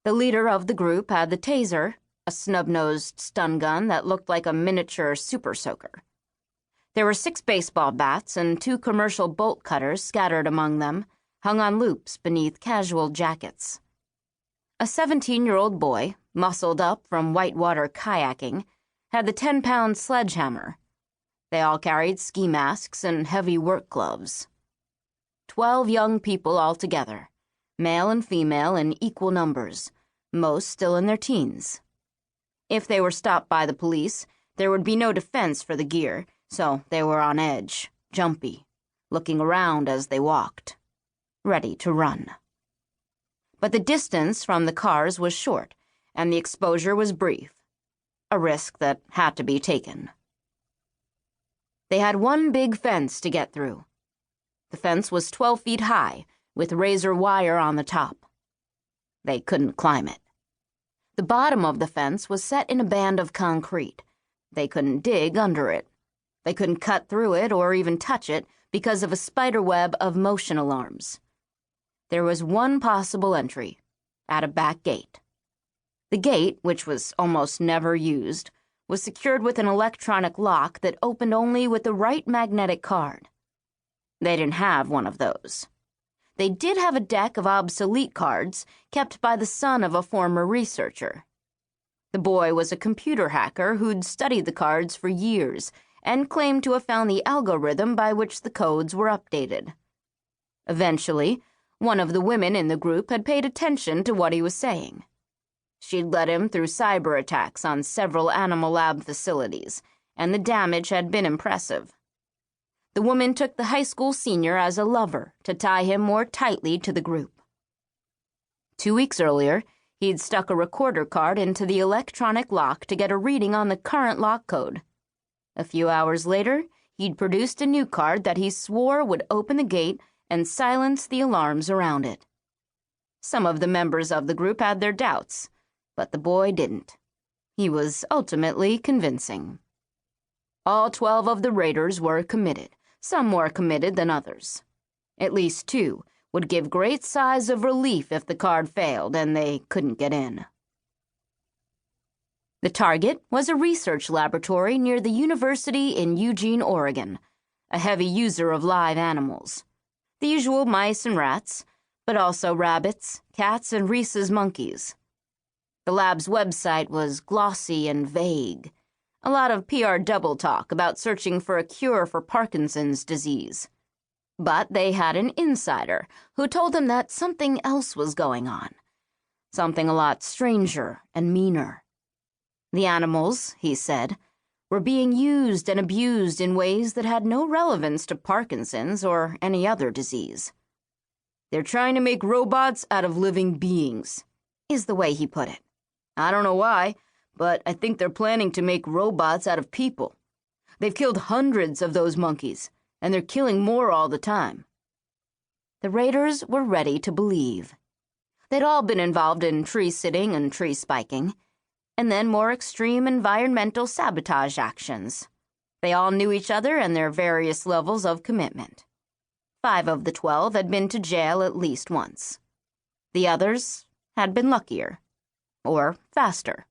The leader of the group had the taser, a snub-nosed stun gun that looked like a miniature super soaker. There were 6 baseball bats and 2 commercial bolt cutters scattered among them, hung on loops beneath casual jackets. A 17-year-old boy, muscled up from whitewater kayaking, had the 10-pound sledgehammer. They all carried ski masks and heavy work gloves. 12 young people altogether, male and female in equal numbers, most still in their teens. If they were stopped by the police, there would be no defense for the gear, so they were on edge, jumpy, looking around as they walked, ready to run. But the distance from the cars was short, and the exposure was brief, a risk that had to be taken. They had one big fence to get through. The fence was 12 feet high, with razor wire on the top. They couldn't climb it. The bottom of the fence was set in a band of concrete. They couldn't dig under it. They couldn't cut through it or even touch it because of a spider web of motion alarms. There was one possible entry, at a back gate. The gate, which was almost never used, was secured with an electronic lock that opened only with the right magnetic card. They didn't have one of those. They did have a deck of obsolete cards kept by the son of a former researcher. The boy was a computer hacker who'd studied the cards for years and claimed to have found the algorithm by which the codes were updated. Eventually, one of the women in the group had paid attention to what he was saying. She'd led him through cyber attacks on several animal lab facilities, and the damage had been impressive. The woman took the high school senior as a lover to tie him more tightly to the group. 2 weeks earlier, he'd stuck a recorder card into the electronic lock to get a reading on the current lock code. A few hours later, he'd produced a new card that he swore would open the gate and silence the alarms around it. Some of the members of the group had their doubts, but the boy didn't. He was ultimately convincing. All 12 of the raiders were committed, some more committed than others. At least 2 would give great sighs of relief if the card failed and they couldn't get in. The target was a research laboratory near the university in Eugene, Oregon, a heavy user of live animals. The usual mice and rats, but also rabbits, cats, and rhesus monkeys. The lab's website was glossy and vague. A lot of PR double talk about searching for a cure for Parkinson's disease. But they had an insider who told them that something else was going on. Something a lot stranger and meaner. The animals, he said, were being used and abused in ways that had no relevance to Parkinson's or any other disease. "They're trying to make robots out of living beings," is the way he put it. "I don't know why, but I think they're planning to make robots out of people. They've killed hundreds of those monkeys, and they're killing more all the time." The raiders were ready to believe. They'd all been involved in tree sitting and tree spiking, and then more extreme environmental sabotage actions. They all knew each other and their various levels of commitment. 5 of the 12 had been to jail at least once. The others had been luckier, or faster.